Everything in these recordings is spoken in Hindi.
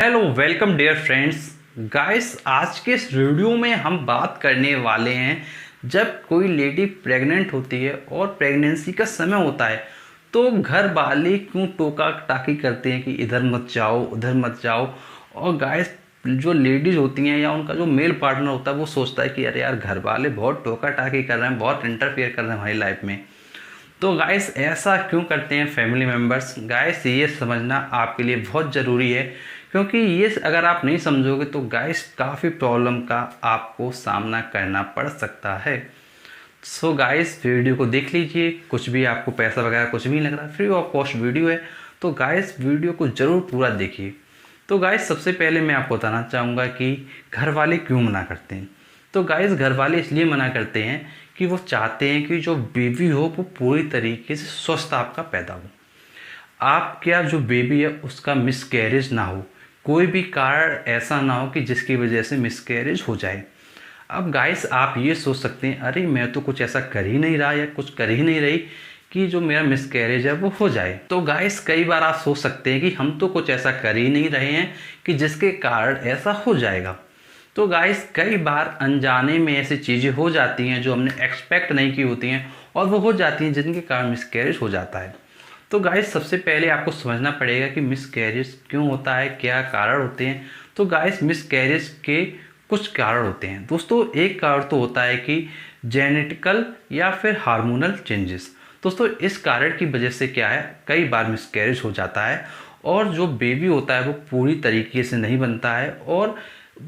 Hello welcome dear friends. Guys, आज के इस वीडियो में हम बात करने वाले हैं जब कोई लेडी प्रेग्नेंट होती है और प्रेगनेंसी का समय होता है तो घर वाले क्यों टोका टाकी करते हैं कि इधर मत जाओ उधर मत जाओ। और गाइस, जो लेडीज़ होती हैं या उनका जो मेल पार्टनर होता है वो सोचता है कि अरे यार, घर वाले बहुत टोका टाकी कर रहे हैं, बहुत इंटरफेयर कर रहे हैं हमारी लाइफ में। तो गाइस, ऐसा क्यों करते हैं फैमिली मेम्बर्स? गाइस, ये समझना आपके लिए बहुत ज़रूरी है, क्योंकि ये अगर आप नहीं समझोगे तो गाइस काफ़ी प्रॉब्लम का आपको सामना करना पड़ सकता है। सो गाइस, वीडियो को देख लीजिए। कुछ भी आपको पैसा वगैरह कुछ भी नहीं लग रहा, फ्री ऑफ कॉस्ट वीडियो है। तो गाइस, वीडियो को ज़रूर पूरा देखिए। तो गाइस, सबसे पहले मैं आपको बताना चाहूँगा कि घर वाले क्यों मना करते हैं। तो गाइस, घर वाले इसलिए मना करते हैं कि वो चाहते हैं कि जो बेबी हो वो पूरी तरीके से स्वस्थ आपका पैदा हो। आपका जो बेबी है उसका मिसकैरेज ना हो, कोई भी कारण ऐसा ना हो कि जिसकी वजह से मिसकैरेज हो जाए। अब गाइस, आप ये सोच सकते हैं अरे मैं तो कुछ ऐसा कर ही नहीं रहा या कुछ कर ही नहीं रही कि जो मेरा मिसकैरेज है वो हो जाए। तो गाइस, कई बार आप सोच सकते हैं कि हम तो कुछ ऐसा कर ही नहीं रहे हैं कि जिसके कारण ऐसा हो जाएगा। तो गाइस, कई बार अनजाने में ऐसी चीज़ें हो जाती हैं जो हमने एक्सपेक्ट नहीं की होती हैं और वो हो जाती हैं जिनके कारण मिसकैरेज हो जाता है। तो गाइस, सबसे पहले आपको समझना पड़ेगा कि मिसकैरेज क्यों होता है, क्या कारण होते हैं। तो गाइस, मिसकैरेज के कुछ कारण होते हैं दोस्तों। एक कारण तो होता है कि जेनेटिकल या फिर हार्मोनल चेंजेस। दोस्तों, इस कारण की वजह से क्या है, कई बार मिसकैरेज हो जाता है और जो बेबी होता है वो पूरी तरीके से नहीं बनता है। और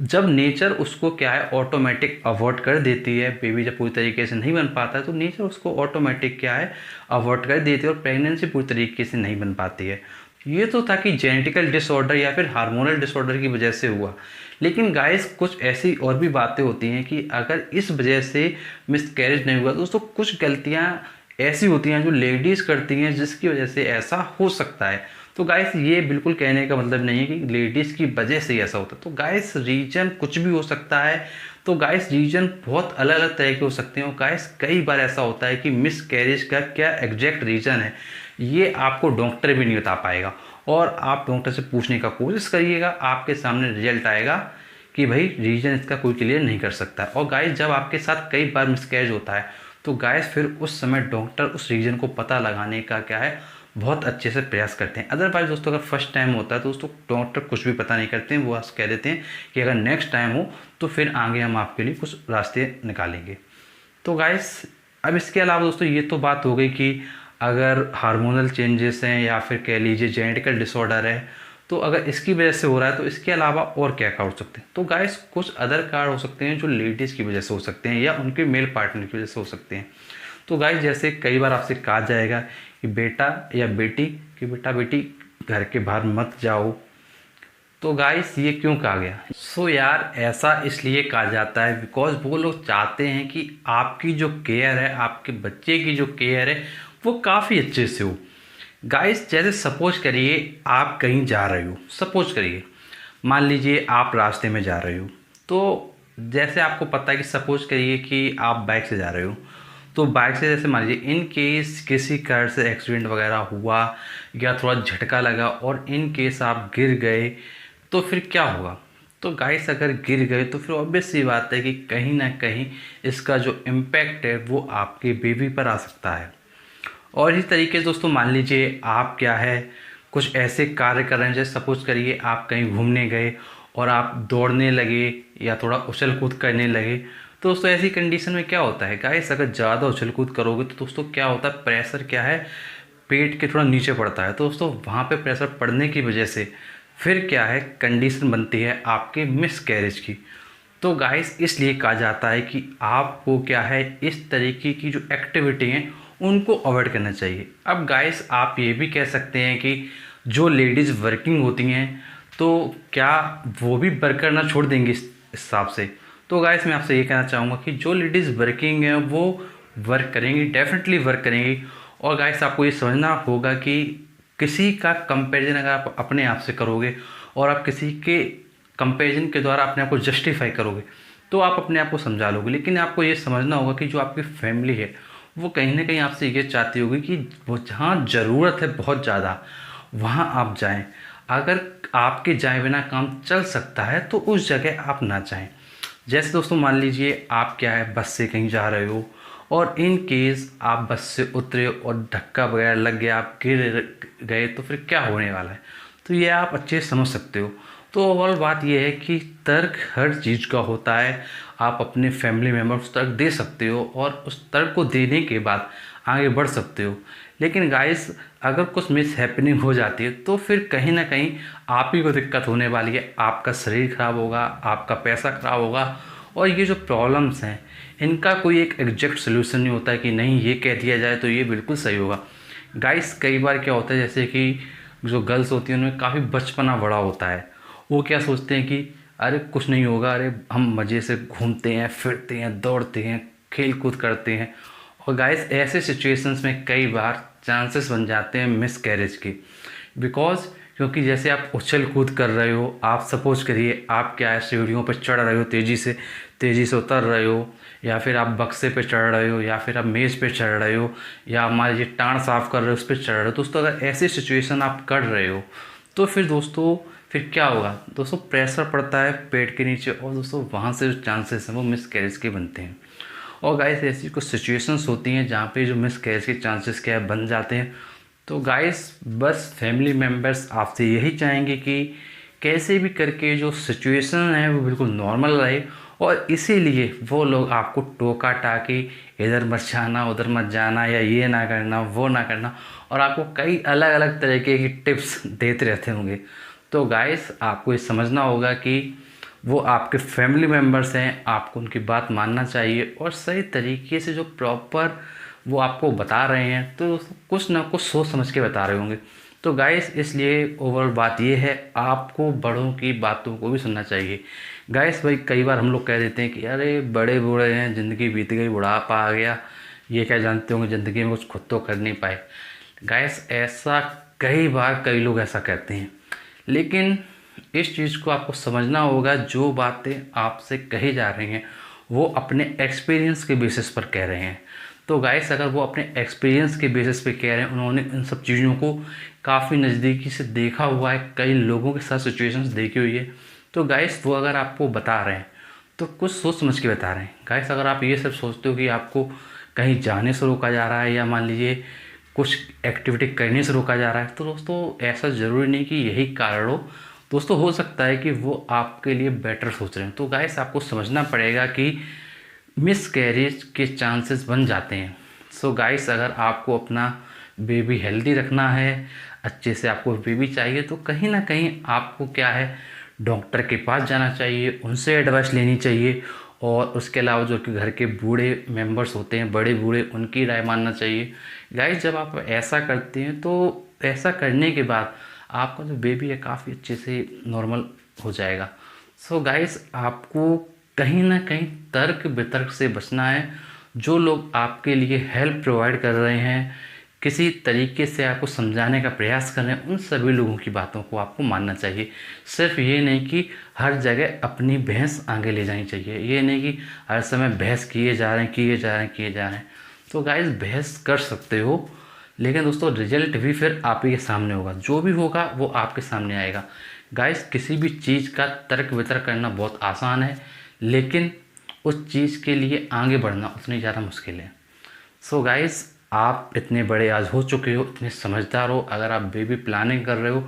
जब नेचर उसको क्या है ऑटोमेटिक अवॉइड कर देती है, बेबी जब पूरी तरीके से नहीं बन पाता है तो नेचर उसको ऑटोमेटिक क्या है अवॉइड कर देती है और प्रेगनेंसी पूरी तरीके से नहीं बन पाती है। ये तो था कि जेनेटिकल डिसऑर्डर या फिर हार्मोनल डिसऑर्डर की वजह से हुआ। लेकिन गाइस, कुछ ऐसी और भी बातें होती हैं कि अगर इस वजह से मिसकैरेज नहीं हुआ, दोस्तों कुछ गलतियाँ ऐसी होती हैं जो लेडीज़ करती हैं जिसकी वजह से ऐसा हो सकता है। तो गाइस, ये बिल्कुल कहने का मतलब नहीं है कि लेडीज़ की वजह से ऐसा होता है। तो गाइस, रीजन कुछ भी हो सकता है। तो गाइस, रीजन बहुत अलग अलग तरह के हो सकते हैं। और गाइस, कई बार ऐसा होता है कि मिस कैरेज का क्या एग्जैक्ट रीज़न है ये आपको डॉक्टर भी नहीं बता पाएगा। और आप डॉक्टर से पूछने का कोशिश करिएगा, आपके सामने रिजल्ट आएगा कि भाई रीजन इसका कोई क्लियर नहीं कर सकता। और गाइस, जब आपके साथ कई बार मिसकैरेज होता है तो गाइस फिर उस समय डॉक्टर उस रीजन को पता लगाने का क्या है बहुत अच्छे से प्रयास करते हैं। अदरवाइज दोस्तों, अगर फर्स्ट टाइम होता है तो दोस्तों डॉक्टर कुछ भी पता नहीं करते हैं, वो बस कह देते हैं कि अगर नेक्स्ट टाइम हो तो फिर आगे हम आपके लिए कुछ रास्ते निकालेंगे। तो गाइस, अब इसके अलावा दोस्तों ये तो बात हो गई कि अगर हार्मोनल चेंजेस हैं या फिर कह लीजिए जेनेटिकल डिसऑर्डर है, तो अगर इसकी वजह से हो रहा है तो इसके अलावा और क्या कारण हो सकते हैं। तो गाइस, कुछ अदर कारण हो सकते हैं जो लेडीज़ की वजह से हो सकते हैं या उनके मेल पार्टनर की वजह से हो सकते हैं। तो गाइस, जैसे कई बार आपसे कहा जाएगा कि बेटा या बेटी कि बेटा बेटी घर के बाहर मत जाओ। तो गाइस, ये क्यों कहा गया? सो यार, ऐसा इसलिए कहा जाता है बिकॉज वो लोग चाहते हैं कि आपकी जो केयर है, आपके बच्चे की जो केयर है वो काफ़ी अच्छे से हो। गाइस, जैसे सपोज करिए आप कहीं जा रहे हो, सपोज करिए मान लीजिए आप रास्ते में जा रहे हो। तो जैसे आपको पता है कि सपोज करिए कि आप बाइक से जा रहे हो, तो बाइक से जैसे मान लीजिए इन केस किसी कार से एक्सीडेंट वगैरह हुआ या थोड़ा झटका लगा और इन केस आप गिर गए तो फिर क्या होगा? तो गाइस, अगर गिर गए तो फिर ऑब्वियस सी बात है कि कहीं ना कहीं इसका जो इम्पैक्ट है वो आपके बेबी पर आ सकता है। और इसी तरीके से दोस्तों मान लीजिए आप क्या है कुछ ऐसे कार्य कर रहे हैं, जैसे सपोज करिए आप कहीं घूमने गए और आप दौड़ने लगे या थोड़ा उछल कूद करने लगे। तो दोस्तों ऐसी कंडीशन में क्या होता है गाइस, अगर ज़्यादा उछल कूद करोगे तो दोस्तों क्या होता है, प्रेशर क्या है पेट के थोड़ा नीचे पड़ता है। तो दोस्तों वहाँ पे प्रेशर पड़ने की वजह से फिर क्या है कंडीशन बनती है आपके मिस कैरेज की। तो गाइस, इसलिए कहा जाता है कि आपको क्या है इस तरीके की जो एक्टिविटी हैं उनको अवॉइड करना चाहिए। अब गाइस, आप ये भी कह सकते हैं कि जो लेडीज़ वर्किंग होती हैं तो क्या वो भी वर्क करना छोड़ देंगी इस हिसाब से? तो गाइस, मैं आपसे ये कहना चाहूँगा कि जो लेडीज़ वर्किंग हैं वो वर्क करेंगी, डेफिनेटली वर्क करेंगी। और गाइस, आपको ये समझना होगा कि किसी का कंपैरिजन अगर आप अपने आप से करोगे और आप किसी के कंपैरिजन के द्वारा अपने आप को जस्टिफाई करोगे तो आप अपने आप को समझा लोगे। लेकिन आपको ये समझना होगा कि जो आपकी फैमिली है वो कहीं ना कहीं आपसे ये चाहती होगी कि वो जहाँ ज़रूरत है बहुत ज़्यादा वहाँ आप जाएं। अगर आपके जाए बिना काम चल सकता है तो उस जगह आप ना जाएं। जैसे दोस्तों मान लीजिए आप क्या है बस से कहीं जा रहे हो और इन केस आप बस से उतरे और धक्का वगैरह लग गया, आप गिर गए तो फिर क्या होने वाला है, तो ये आप अच्छे से समझ सकते हो। तो ओवरऑल बात यह है कि तर्क हर चीज़ का होता है, आप अपने फैमिली मेम्बर्स तर्क दे सकते हो और उस तर्क को देने के बाद आगे बढ़ सकते हो। लेकिन गाइस अगर कुछ मिस हैपनिंग हो जाती है तो फिर कहीं ना कहीं आप ही को दिक्कत होने वाली है, आपका शरीर खराब होगा, आपका पैसा खराब होगा। और ये जो प्रॉब्लम्स हैं इनका कोई एक एग्जैक्ट सोल्यूशन नहीं होता है कि नहीं ये कह दिया जाए तो ये बिल्कुल सही होगा। गाइस कई बार क्या होता है जैसे कि जो गर्ल्स होती हैं उनमें काफ़ी बचपना बड़ा होता है, वो क्या सोचते हैं कि अरे कुछ नहीं होगा, अरे हम मज़े से घूमते हैं फिरते हैं दौड़ते हैं खेल कूद करते हैं। और गाइस ऐसे सिचुएशंस में कई बार चांसेस बन जाते हैं मिस कैरेज के, बिकॉज क्योंकि जैसे आप उछल कूद कर रहे हो, आप सपोज करिए आप क्या है सीढ़ियों पर चढ़ रहे हो, तेज़ी से उतर रहे हो, या फिर आप बक्से पे चढ़ रहे हो, या फिर आप मेज़ पे चढ़ रहे हो, या हमारे ये टाँड़ साफ़ कर रहे हो उस पर चढ़ रहे हो। दोस्तों अगर ऐसी सिचुएशन आप कर रहे हो तो फिर दोस्तों फिर क्या होगा दोस्तों, प्रेशर पड़ता है पेट के नीचे और दोस्तों वहाँ से जो चांसेस हैं वो मिस कैरेज के बनते हैं। और गाइस ऐसी कुछ सिचुएशंस होती हैं जहाँ पे जो मिस कैरेज के चांसेस क्या है बन जाते हैं। तो गाइस बस फैमिली मेम्बर्स आपसे यही चाहेंगे कि कैसे भी करके जो सिचुएशन है वो बिल्कुल नॉर्मल रहे, और इसीलिए वो लोग आपको टोका टाकी इधर मत जाना उधर मत जाना या ये ना करना वो ना करना, और आपको कई अलग अलग तरीके की टिप्स देते रहते होंगे। तो गाइस आपको ये समझना होगा कि वो आपके फैमिली मेम्बर्स हैं, आपको उनकी बात मानना चाहिए और सही तरीके से जो प्रॉपर वो आपको बता रहे हैं तो कुछ ना कुछ सोच समझ के बता रहे होंगे। तो गाइस इसलिए ओवरऑल बात ये है आपको बड़ों की बातों को भी सुनना चाहिए। गाइस भाई कई बार हम लोग कह देते हैं कि अरे बड़े बूढ़े हैं, ज़िंदगी बीत गई, बुढ़ापा आ गया, ये क्या जानते होंगे ज़िंदगी में कुछ खुद तो कर नहीं पाए। गाइस ऐसा कई बार कई लोग ऐसा कहते हैं, लेकिन इस चीज़ को आपको समझना होगा जो बातें आपसे कही जा रही हैं वो अपने एक्सपीरियंस के बेसिस पर कह रहे हैं। तो गाइस अगर वो अपने एक्सपीरियंस के बेसिस पे कह रहे हैं, उन्होंने इन सब चीज़ों को काफ़ी नज़दीकी से देखा हुआ है, कई लोगों के साथ सिचुएशंस देखी हुई है, तो गाइस वो अगर आपको बता रहे हैं तो कुछ सोच समझ के बता रहे हैं। गाइस अगर आप ये सब सोचते हो कि आपको कहीं जाने से रोका जा रहा है या मान लीजिए कुछ एक्टिविटी करने से रोका जा रहा है, तो दोस्तों ऐसा ज़रूरी नहीं कि यही कारण हो। दोस्तों हो सकता है कि वो आपके लिए बेटर सोच रहे हैं। तो गाइस आपको समझना पड़ेगा कि मिस कैरेज के चांसेस बन जाते हैं। सो गाइस अगर आपको अपना बेबी हेल्दी रखना है, अच्छे से आपको बेबी चाहिए, तो कहीं ना कहीं आपको क्या है डॉक्टर के पास जाना चाहिए, उनसे एडवाइस लेनी चाहिए, और उसके अलावा जो कि घर के बूढ़े मेंबर्स होते हैं, बड़े बूढ़े, उनकी राय मानना चाहिए। गाइस जब आप ऐसा करते हैं तो ऐसा करने के बाद आपका जो बेबी है काफ़ी अच्छे से नॉर्मल हो जाएगा। सो गाइस आपको कहीं ना कहीं तर्क वितर्क से बचना है। जो लोग आपके लिए हेल्प प्रोवाइड कर रहे हैं, किसी तरीके से आपको समझाने का प्रयास कर रहे हैं, उन सभी लोगों की बातों को आपको मानना चाहिए। सिर्फ ये नहीं कि हर जगह अपनी बहस आगे ले जानी चाहिए, ये नहीं कि हर समय बहस किए जा रहे हैं। तो गाइस बहस कर सकते हो, लेकिन दोस्तों रिजल्ट भी फिर आप ही के सामने होगा, जो भी होगा वो आपके सामने आएगा। गाइस किसी भी चीज़ का तर्क वितर्क करना बहुत आसान है, लेकिन उस चीज़ के लिए आगे बढ़ना उतनी ज़्यादा मुश्किल है। सो गाइस आप इतने बड़े आज हो चुके हो, इतने समझदार हो, अगर आप बेबी प्लानिंग कर रहे हो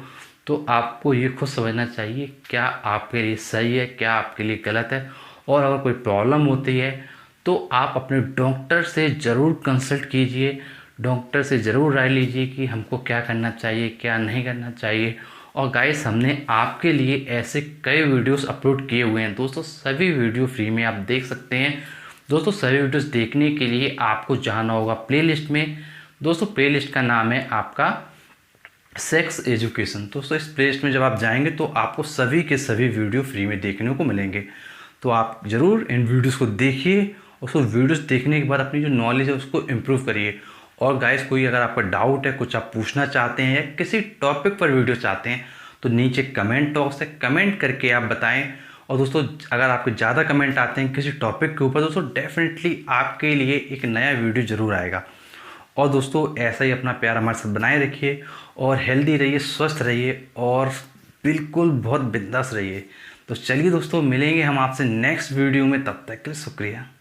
तो आपको ये खुद समझना चाहिए क्या आपके लिए सही है, क्या आपके लिए गलत है। और अगर कोई प्रॉब्लम होती है तो आप अपने डॉक्टर से ज़रूर कंसल्ट कीजिए, डॉक्टर से ज़रूर राय लीजिए कि हमको क्या करना चाहिए क्या नहीं करना चाहिए। और गाइस हमने आपके लिए ऐसे कई वीडियोस अपलोड किए हुए हैं दोस्तों, सभी वीडियो फ्री में आप देख सकते हैं। दोस्तों सभी वीडियोस देखने के लिए आपको जाना होगा प्लेलिस्ट में। दोस्तों प्लेलिस्ट का नाम है आपका सेक्स एजुकेशन। दोस्तों इस प्लेलिस्ट में जब आप जाएंगे तो आपको सभी के सभी वीडियो फ्री में देखने को मिलेंगे। तो आप ज़रूर इन वीडियोस को देखिए और उसको वीडियोस देखने के बाद अपनी जो नॉलेज है उसको इम्प्रूव करिए। और गाइस कोई अगर आपका डाउट है, कुछ आप पूछना चाहते हैं या किसी टॉपिक पर वीडियो चाहते हैं तो नीचे कमेंट बॉक्स है, कमेंट करके आप बताएं। और दोस्तों अगर आपके ज़्यादा कमेंट आते हैं किसी टॉपिक के ऊपर दोस्तों डेफिनेटली आपके लिए एक नया वीडियो ज़रूर आएगा। और दोस्तों ऐसा ही अपना प्यार हमारे साथ बनाए रखिए और हेल्दी रहिए, स्वस्थ रहिए और बिल्कुल बहुत बिंदास रहिए। तो चलिए दोस्तों, मिलेंगे हम आपसे नेक्स्ट वीडियो में, तब तक के लिए शुक्रिया।